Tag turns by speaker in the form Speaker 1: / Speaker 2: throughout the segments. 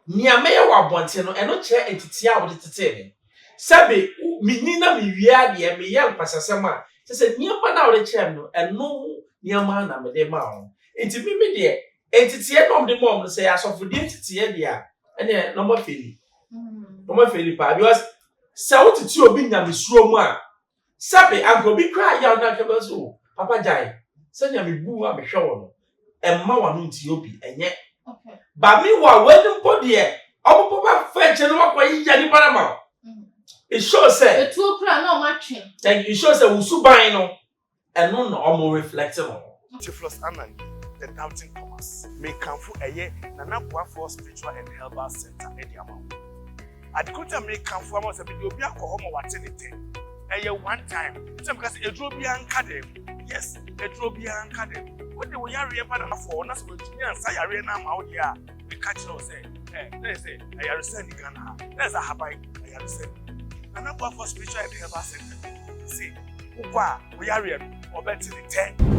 Speaker 1: Nia me wa bonte no eno che entity a wo de tete sabe minina mi wia de me ye nkwasasem a se niam na wo de chem no eno niam na me de ma ho enti me de entity e no de mom no say asofu de entity e de a ene no ma feli no ma feli pa because se wo titi obi nyame suo mu a sabe agobi kra ya na ke so papa jai se nyame bu a me hwe wo no emma wa no nti obi enye okay ba mi wa wedding body e obo papa fetch no kwa yi ya ni para ma it shows say
Speaker 2: the two kra no matching
Speaker 1: like it shows say usu ban no eno no omo reflect no
Speaker 3: Tiflos Anan the Doubting Thomas may come for a year Nana for spiritual and herbal center at the amount Adikuta may come for us a video be alcohol what's in it a year one time because a drobian cadem yes a drobian cadem what the way I remember for us with me and say arena out here the catch no say there's a Arrest Ghana there's a happy Arrest Nana for spiritual and herbal center see we are or better than 10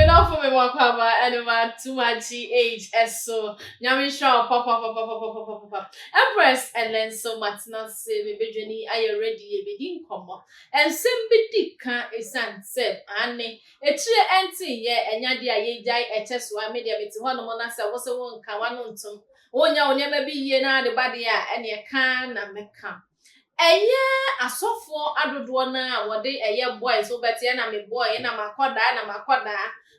Speaker 2: enough for me one cover and too much age as so Nyamisha pop Empress and then so much not say me journey are you ready begin come and somebody can is said Annie a tree anti ye and yadia ye die a chest one media with one monasa was a one can one untum one ya never be ye na the body and ye can and me come. A soft for adodo na wode eye boy so betia na me boy na makoda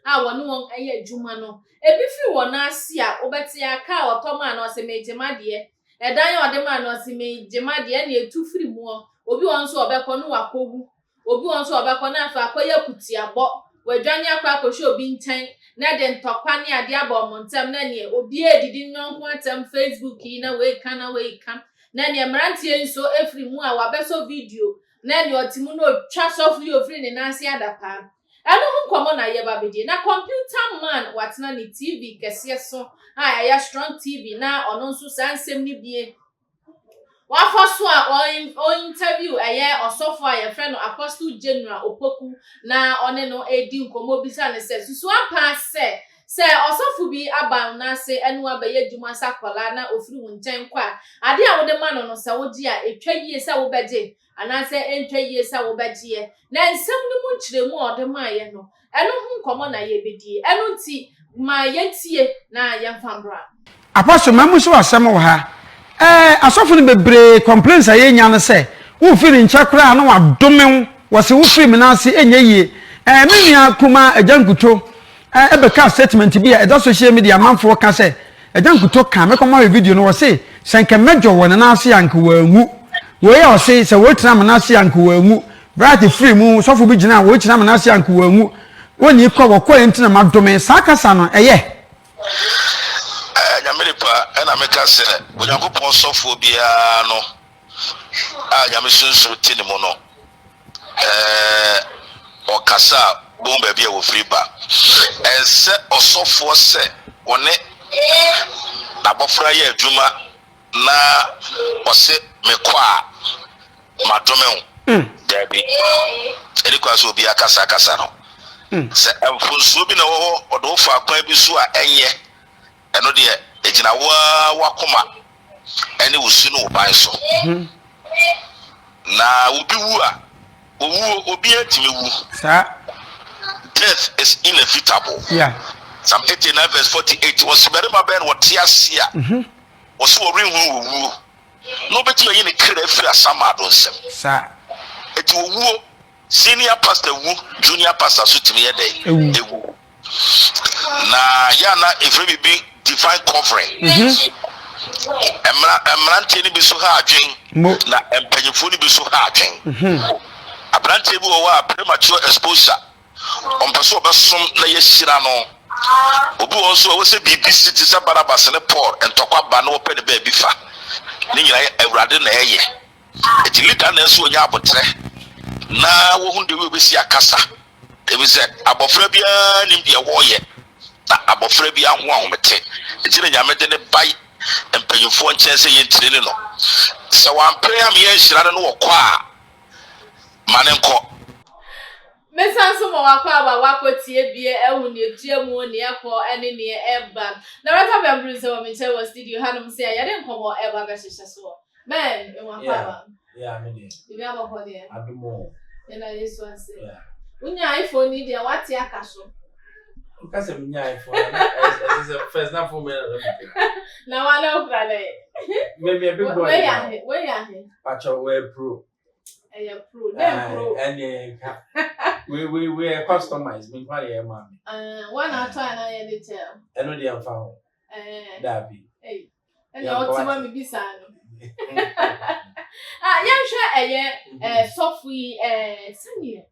Speaker 2: a wonu won eye adwuma no ebi fi wona asi a obetia ka otoma na ose mejema de edan ya ode ma na ose mejema de na etu firi mu obi won so obekọ no wakogu obi won so obekọ na afa akoya kutiabo wadwane akwa akọhwe obi nten na de ntokwa ne ade aba omontem na ne obi edidi nnonko atem Facebook na we kan na ne mrantie nso efri mu a wabeso video na ne otimu no twa softly ofri ne nansi adapa eno nkomo na ye babedi na computer man watna ni TV kese so a ya strong TV na ono nso sansem ni bie wafoso a o interview aye osofo a ye friend Apostle General Opoku na one no edi nkomo bisa ne se susu apa se osofo bi aba na se enu abaye dwuma sakola na ofiri wonten kwa ade a wode ma no se wogi a etwa yie se wo beje ana se entwa yie se wo beje na nsem ni mu nkiremu ode ma ye no enu hu nkomo na ye bedi enu nti ma ye tie na ye mfambra
Speaker 4: Apostle mamuso asem wo ha asofo ni bebre complaints aye nya no se wo firi nchakra na wadome wo se wo firi mi na se enye yie me nua kuma Agya Nkuto ebeka statement bi a social media manfo ka se Agya Nkuto ka me koma video no wo se senke mejo wona na ase anka wangu wo ya wo se wo tira ma na ase anka wangu bright free mu sofo bi gina wo tira ma na ase anka wangu woni ko wo ko entina madome sakasa no eye
Speaker 5: Nyamelipa ena meka se Onyankopon sofo bia no nyamesunsu tini mo no okasa bomba bia wo free ba ense osofo se one na bofra ye adwuma na ose mekwa madome ho dabi eri kwa so bia kasa no se emfunso bi na wo odo fa kwa bi so a enye eno de ejina wakoma ene wusu no ban so na obi wu a obi atimi wu
Speaker 4: sa
Speaker 5: death is inevitable.
Speaker 4: Yeah.
Speaker 5: Psalm 89 verse 48 was very bad what tiasia. Was so ring who no better you kire free asama don sem.
Speaker 4: Sa
Speaker 5: It will senior pastor wu junior pastor so timi e dey. Ewu. Na ya na every be divine covering. Emrante ni bi so ha adwen na empanyefo ni bi so ha adwen. Abrante bi o wa premature exposure. On paso obesom na yeshira no. Obi won so we say BBC ti say Barabas ne Paul entokwa ba na open be bi fa. Ni nyina Awurade na eye. Eti leader na so onya abotre. Na wo hu de we be si akasa. E bi say abofra bia nim de wo ye. Na abofra bia ho ahomete. Eti na nyamede ne bai empanyefo nkyese ye ntire no. Se wan prayer me yeshira no wo kwa a manenko
Speaker 2: me Mesanso mo wakwa tie bie ewu ne tuamu ne ekọ ene ne eba. Na rata bembru se wo me che was studio hanum se ya de nkomo eba ga hihye so. Men e wakwa.
Speaker 1: Yeah, me dey.
Speaker 2: Ibi abako de.
Speaker 1: Adumo.
Speaker 2: Na Yesu ase.
Speaker 1: Yeah.
Speaker 2: Unya iPhone ni de wate aka so.
Speaker 1: Because me nya iPhone. As a first na for me.
Speaker 2: Na wana ukrale.
Speaker 1: Maybe a big boy.
Speaker 2: Where ya he?
Speaker 1: Pacho we pro.
Speaker 2: Pro. Dem pro.
Speaker 1: And we are customized. Me kwa ye mami.
Speaker 2: One ato na ye dey tell.
Speaker 1: Eno dey am fa. Dabi.
Speaker 2: And your team me bisa no. Yamhwe software senior.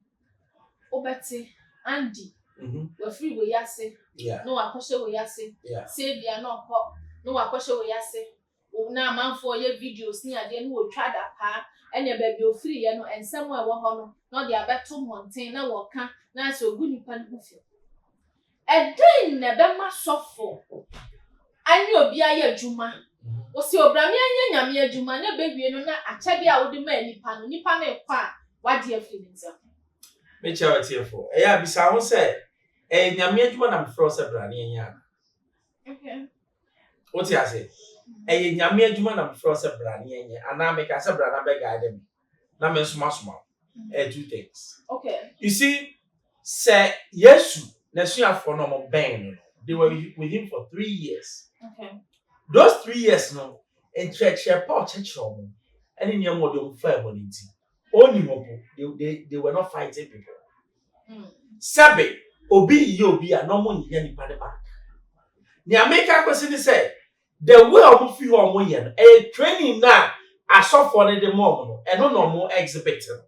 Speaker 2: Obeti Andy. We free we yase.
Speaker 1: Yeah.
Speaker 2: No akoshe we yase.
Speaker 1: Yeah.
Speaker 2: Sabia no ko. No akoshe we yase. Na manfo ye videos ni ade no otwa da pa. Ene baby o free ye no ensem we wo ho no. No de abeto monten na wo ka na so ogu nipa no fi. Eden na be ma sofo. Anyi obi aye adwuma. O si obrami anya nyame adwuma na bewie no na achade a wo de ma nipa no nipa na ekwa wade afiri nza.
Speaker 1: Me chawa tiefo. Eya bisa ho se nyame adwuma na mfro se brane anya.
Speaker 2: Okay.
Speaker 1: What you say? Nyame adwuma na mfro se brane anya. Ana me ka se brana be guide me. Na me suma. Two things.
Speaker 2: Okay.
Speaker 1: You see, say Yesu na suafo no mo ben no. They were with him for 3 years.
Speaker 2: Okay.
Speaker 1: Those 3 years no, in church, Paul church room, and in your model fair bonity. Only hope they were not fighting people. Sabe, obi a normal yen back. The American question say the way of few or more yen, a training now, I saw for the moment, and no more exhibiting.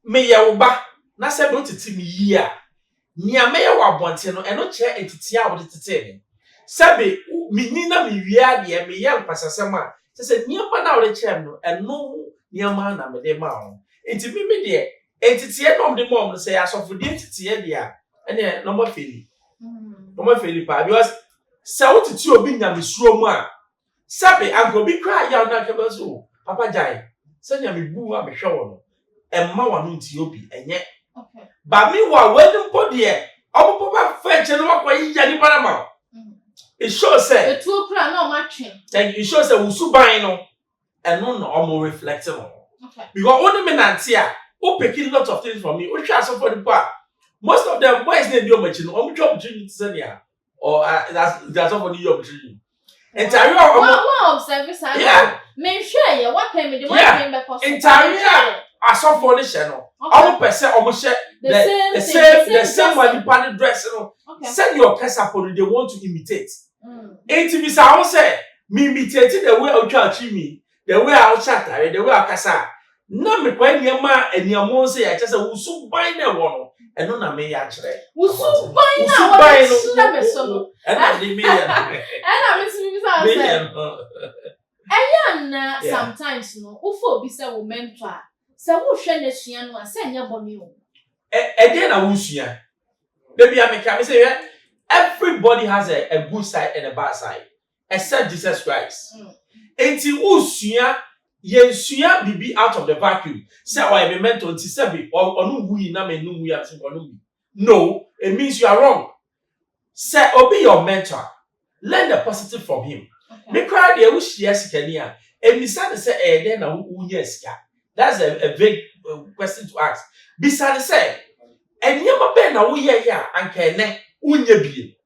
Speaker 1: Me ya uba, na se don't tell me ya. Nia me ya wa bonteno, and no chair entitia with the table. Sabe minina mi wia de me ye nkwasasema se nipa na wo chem no eno niama na me de ma ho enti mi de entitie no de mom no se asofo de entitie de a ene no ma feli pa because se wo titi obi nyame suo mu a sabe anko bi kra ya na ka so papa jai se nyame bu a me hwe wo no emma wa no nti obi enye
Speaker 2: okay
Speaker 1: ba mi wa wedding po de obo papa fa che no kwa yi ya ni para ma. It shows say
Speaker 2: the two kra no matching.
Speaker 1: It shows that we suban no and no almost reflecting on.
Speaker 2: Okay.
Speaker 1: Because only men and tia who picking lots of things from me. We try so for the part. Most of them boys need your machine. Job to senior or that's all for the job to. Entire
Speaker 2: one observe yeah. Men share ya what pay me the one pay back cost.
Speaker 1: Entire I saw for the channel. All percent almost share the same one you pan dress. Send your case upon they want to imitate. Ain't me say me imitating the way I try to me, the way I chat, the way I casa. No me kwa nyama and your mom say I just say we so buy na one and no na me actually.
Speaker 2: We so buy na so
Speaker 1: and I dey me and
Speaker 2: I miss me say. Eya sometimes no, ufo bi say wo mentor. Say wo hwe na sua no say nya boni o.
Speaker 1: E dey na wo sua. Baby I make say everybody has a good side and a bad side, except Jesus Christ. Enti usua yensuya bibi out of the vacuum. Say I be meant to say be or no wi na me no wi am say no. No, it means you are wrong. Say obe your mentor. Learn the positive from him. Me cry dey wo share sikania. And beside say then na wo nya sika. That's a vague question to ask. Beside say enyema be na wo ye ya anka ene unye biem.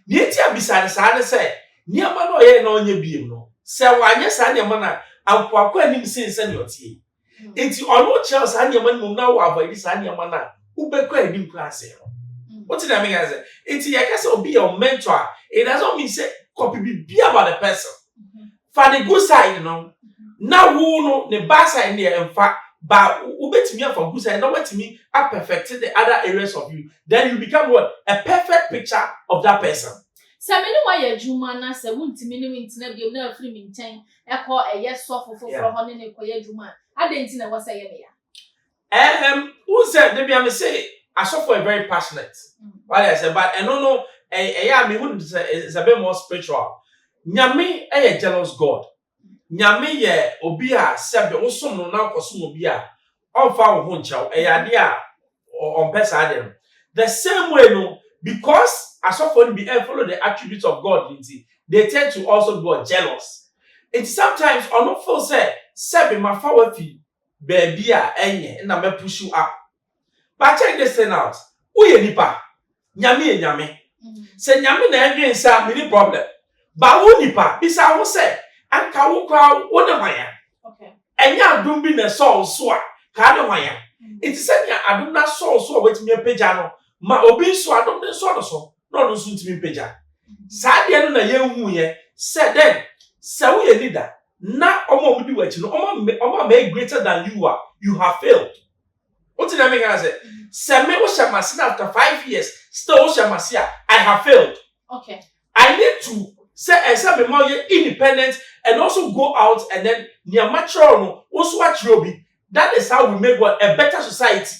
Speaker 1: Nieti abisane sa ne se niema no ye na onye biem no. Se wanye sa niema na akwa anim sense ne otie. Enti ono chel sa niema no na wa avoid sa niema na ubekwa anim class no. What did I mean as it? Enti ye ka say obi your mentor. It doesn't mean say copy be about the person. For the good side no. Na wo no the bad side ne emfa. But ubetimi for good side, now wetimi are perfecting the other areas of you. Then you become what? A perfect picture of that person.
Speaker 2: Se me no why adwuma na se wuntimi ni wintina bi na afiri mi nchen ekọ eye sofo foforo ho ne koye adwuma. Adenti na wasa ye me ya.
Speaker 1: Who said they be am say asofo are very passionate. What I said, but I no yeah me who is a bit more spiritual. Nyame a jealous God. Nyame ye obi a sebe osom no na okosom obi a onfa wo ho nchaw ade a on person. The same way, no, because as often be follow the attributes of God, they tend to also be jealous. And sometimes on no feel say my father fee baby and I may push you up. But check this thing out. Uye nipa nyame. Say nyame na engine say many problem. But wo nipa bisa wo say anka wo kwa wo ne hwan.
Speaker 2: Okay.
Speaker 1: Enya adum bi na so a ka ne hwan. It is say adum na so wetimi pagya no ma obi so adum ne so no no so ntimi pagya. Sa de no na ye hu ye say then say wo ye leader na omo mudi wachi no omo make greater than you have failed. What did I make her say? Say me wo shamasi after 5 years still wo shamasi I have failed.
Speaker 2: Okay.
Speaker 1: I need to say me more independent and also go out and then near mature no also watch Robi. That is how we make what a better society.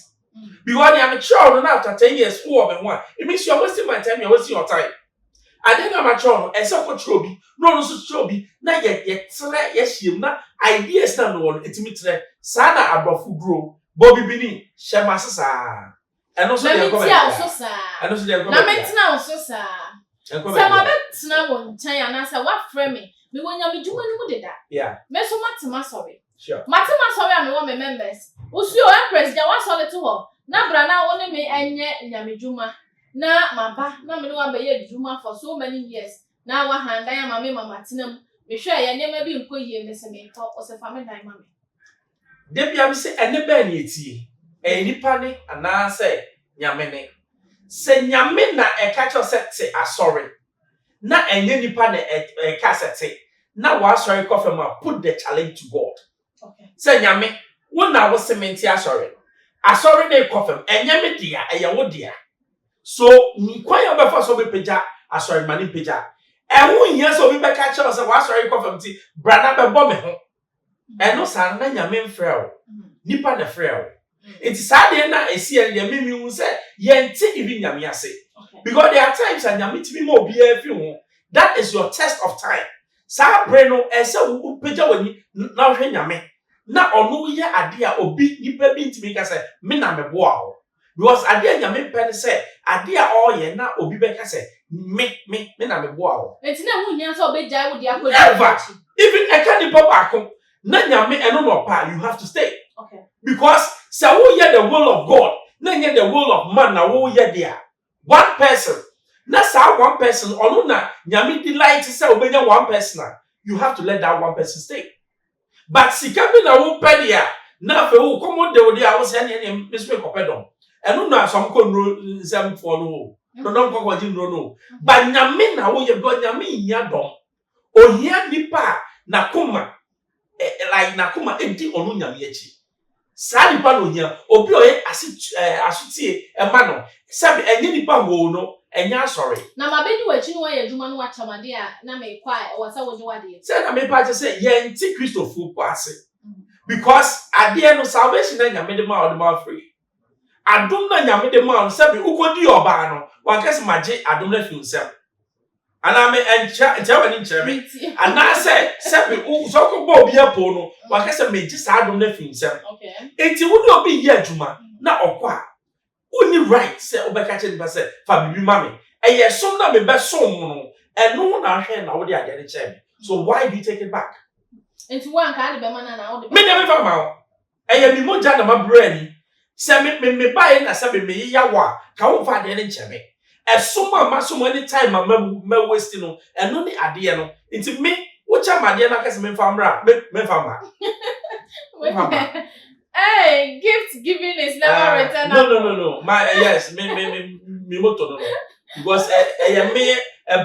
Speaker 1: Because near mature no after 10 years who are one. It means you're wasting my time, you're wasting your time. And then I'm mature no and so coach Robi. No so Robi. Na yes na ideas na no one it sana abafu grow. Bobby Bini Shemasasa. And also the
Speaker 2: and also the now so sir. Some of it now on China, what frame me when you do any that.
Speaker 1: Yeah.
Speaker 2: Meso Matima sorry.
Speaker 1: Sure.
Speaker 2: Matima sorry, I'm one members. Usu Empress, there was solid to her. Na brana only me and yet Yamijuma. Na mapa, no me no be Juma for so many years. Now one hand I am a mamma Matinum. Be sure I never be in Koye, Miss America, or the family mammy.
Speaker 1: Debbie, I'm say, and the Benny tea. Any panic, and I say, Yamene. Say Yamina a catch of set say, sorry. Na any panic a cassette say. Now, was sorry, coffee, put the challenge to God.
Speaker 2: Okay.
Speaker 1: Say Yame, one I was cementia sorry. I sorry they coffee, and Yame dear, a yawo dear. So, ni quite a buffer so be peja, I sorry, money peja. And 1 year so we be catch us a was sorry coffee tea, brother bomb. And no son, Yame frail. Nipa the frail. It is sad na esi and the mimi who say, Yenti even Yamiase. Because there are times and Yamit me more be everyone. That is your test of time. Sa breno ese wu peja wani na hwe Yame. Na onu ye adea obi nipa bi ntimi ka say me na me boa ho. Because adea Yame pen say adea all ye na obi be ka say me na me boa ho.
Speaker 2: Enti na hu nya so obejai wo dia ko.
Speaker 1: Even a candy pop akon na Yame eno no pa you have to stay.
Speaker 2: Okay.
Speaker 1: Because say who hear the will of God, na hear the will of man na who hear there. One person. Na sa one person onu na Nyame delight say obenya one person. You have to let that one person stay. But sikabi na wo pe dia na fe wo komo de wo dia wo say na mesme kopedom. Enu na some ko no nsem fo no. No don ko kwaji no. But Nyame na wo ye God Nyame nya dom. Ohia nipa na kuma like na kuma enti onu Nyame achi. Sa nipa no nya obi oye asutie e ma no sabi enye nipa ho no enya sorry
Speaker 2: na mabedi wachi no ye adwuma no achamade a na me kwa wasa wo de wade
Speaker 1: say na me pa say ye nti Christopher kwase because ade no salvation na Nyame de ma o de ma free adom na Nyame de ma sabi ukodi oba no wankase magye adom na fi nsem ana me encha wani ncheme ana say so ko bo bia po no wankase megye sa adom na fi nsem
Speaker 2: okay
Speaker 1: enti wo do bi ye adwuma na okwa uni right say obeka che nba say fa bibi mame eye som na me be som no eno na hwe na wo de ade ne che so why do you take it back
Speaker 2: enti wan ka de be mana na wo de
Speaker 1: me dem fa ma eye mi moja na mabrani say me buy na say me yawa ka wo fa de ne che me esoma masomo anytime ma waste no eno ne ade no enti me wo cha made na kase me fa mra me fa ma
Speaker 2: hey, gift giving is never returnable.
Speaker 1: No. My yes, me moto no. Because me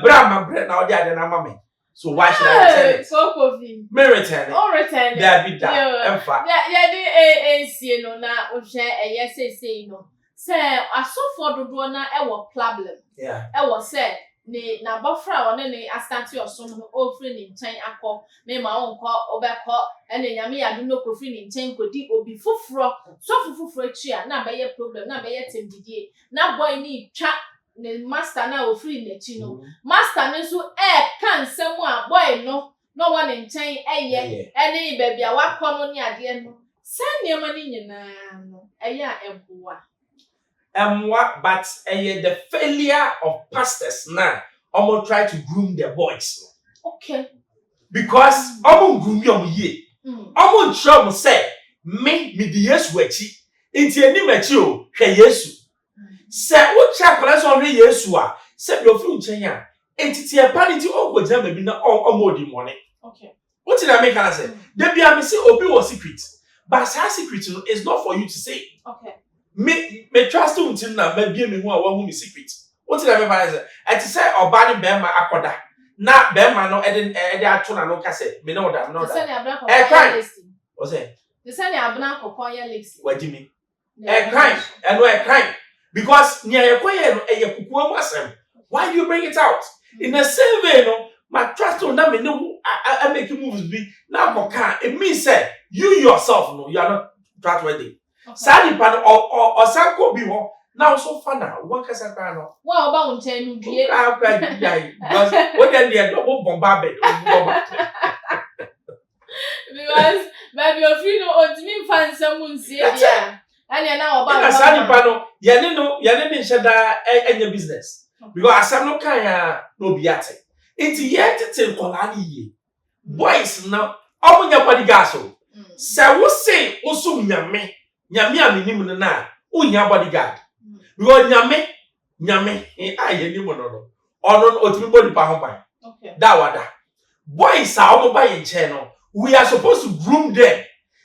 Speaker 1: brama bread now they are na mama. So why should I return it?
Speaker 2: So coffee.
Speaker 1: Me return it.
Speaker 2: Oh, return it.
Speaker 1: There be that. In fact.
Speaker 2: Yeah, the no na o share yes say no. Say asofo dodo na e wo problem.
Speaker 1: Yeah.
Speaker 2: E wo say ne na bofra one ne astante osom no ofri ni nchen akọ me ma onko obekọ ene nyame ya do no kofri ni nchen kodi obi fufuro so fufuro echi a na be ye problem na be ye tembidie na boy ni twa ne master na ofri na echi no master ne so kan semu a boy no one nchen eye ene baby a wakọ no ni ade no se niam ni nyina no eye a eboa
Speaker 1: what? But the failure of pastors now. Almost try to groom their boys.
Speaker 2: Okay.
Speaker 1: Because almost groom your ye. Almost trouble say me the yes wechi. Inti any metio she yesu. Say what chapel on re yesua. Say your phone chenya. Entity a panity or jam be na almost money.
Speaker 2: Okay.
Speaker 1: What did I make her say? There be a say obi was secret. But her secret is not for you to say.
Speaker 2: Okay.
Speaker 1: Me trust you until now, maybe me who are one secret. What did I make her say? And to say or banning Bema Akoda. Na Bema no eden atuna no kase. Me know that, no that. Crime. What's it?
Speaker 2: The same abna kokoya lexi.
Speaker 1: What do you mean? A crime. And no a crime. Because near your koya e yakukuwa masem. Why do you bring it out? In the same way, no, my trust on them, I make you moves be now. It means say you yourself, no, you are not trustworthy. Sadi pan or Sanko be one now so far now. One can say, no.
Speaker 2: What about 10 years?
Speaker 1: Because what then they are double bombarded.
Speaker 2: Because maybe if you know, me find someone see yeah. And you now about
Speaker 1: Sadi pano, yanino shada any business. Because asam no kaya no biate. Inti yet till kolani ye. Boys now, omunya bodyguard so. Se wo say oso nyame aminim na unya bodyguard. Because nyame aye ni mo no. Ono otimi body pa ho ban.
Speaker 2: Okay.
Speaker 1: Da wada. Boys are omo buy nche no. We are supposed to groom them.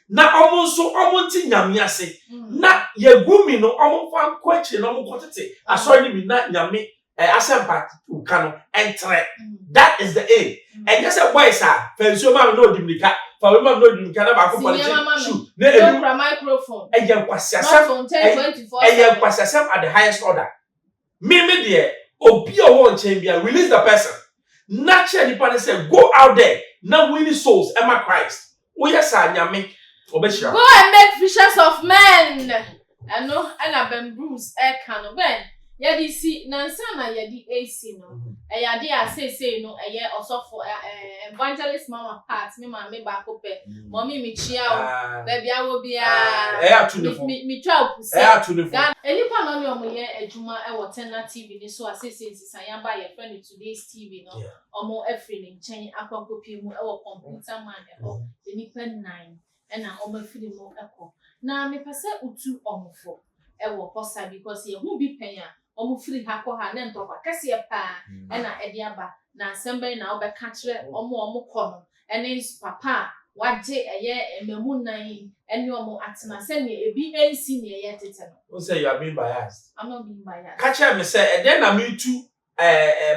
Speaker 1: Na omo so omo ti nyame ase. Na ye grooming no omo fan kwachi no omo kotete. Asori ni na nyame asempa ukano entre. That is the aim. And just a boys are fenso ma no dimika. For women no dimika na ba ko politics. Shoot.
Speaker 2: No microphone.
Speaker 1: And you kwasiasem. And you kwasiasem at the highest order. Me there obi o won chen bia release the person. Natural depend say go out there. Now winning souls Emma Christ. O yes nyame obeshira.
Speaker 2: Go and make fishers of men. I know and I been Bruce can ben. Yadi si nansa na yadi AC no. Yadi a say no also for evangelist mama part me ba ko pe. Mommy me chia o. Baby a wo bia. Me twa opuse. Enipa no no mo ye adwuma e wo Tena TV ni so say sisan ba ye friend today's TV no. Omo afri ni nchen akwakopi mu e wo computer man e ho. Enipa 9 e na omo afri mu e ko. Na me pese utu omofo e wo posa because ye hu bi pen a omo free ha ko ha na ntokwa kase pa e na ede aba na assemble na obeka kire omo ko no ene papa waje eye ememu nan ene omo atena se ne ebi ensi ne eye tete no.
Speaker 1: Who say you are being biased?
Speaker 2: I'm not being biased.
Speaker 1: Catch me say and then me too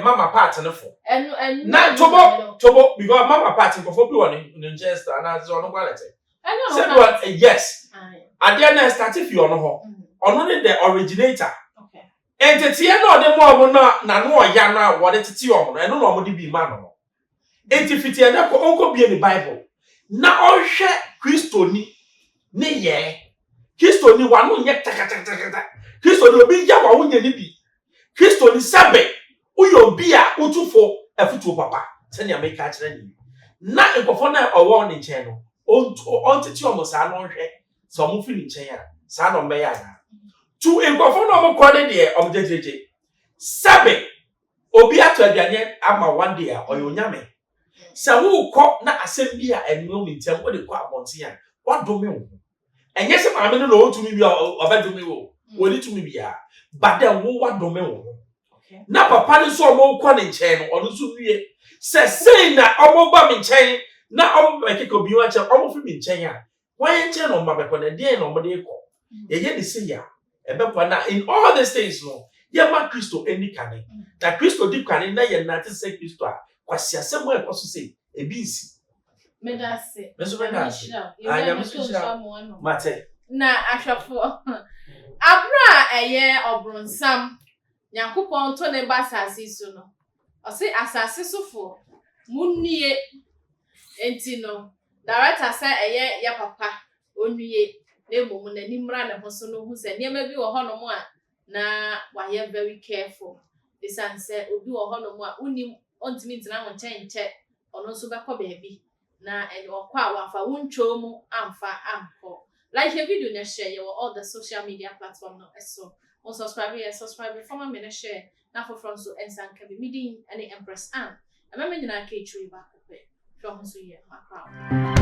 Speaker 1: mama part no for.
Speaker 2: And
Speaker 1: na tobo because mama part ko for bi won in Chester and as on quality. Said what yes. And then start if you no ho. Ono the originator. Entity no de mo na no ya na wo de titi o no eno no mo de bi ma no entifiti e na ko onko bi ni Bible na ohwe Kristoni ne ye Kristoni wa no nye takata Kristoni obi ya wa wo nye ni bi Kristoni sabe uyo bi a utufo afutu papa se ne America kire ni na nkofo na owo ni nche no on titi o mo sa no hwe so mo fi ni nche ya sa no mbe ya na to nkofo no mo kode de o jejeje sabe obi ato aduane ama one day a oyo nyame sa wo kọ na asem bi a enu mi ntem wo de kọ abonti a wadome wo enye se maame no o tumi bi obadome wo wo ni tumi bi a but then wo wadome wo na papa ni so mo kọ ne nchen no onu so wie se sei na omo ba mi nchen na omo be keko bi wa che omo fi mi nchen a wan nchen no mba be kọ na de no mo de kọ ye ni se ya na in all these things no ye ma Kristo eni kane na Kristo di kane na ye na te se Kristo a kwasi asem e koso se ebinsi
Speaker 2: medase
Speaker 1: meso medase anya meso mate
Speaker 2: na ahwafo abra eye obronsam Nyankopon to ne basase so no o se asase sofo munnie enti no director say eye ya papa onwie na emom na nimra ne ho so no hu se niam bi wo hono mo a na why very careful this answer obi wo hono mo a unim ontimi ntina ho chenche ono so be ko beebi na ene okwa awafa wuncho mu amfa ampo like a video na share your all the social media platform no eso on subscribe from me na share na for from so ensanka be meeting any Empress Anne. Remember na ke tree back pe. Hwe ho so ye makra.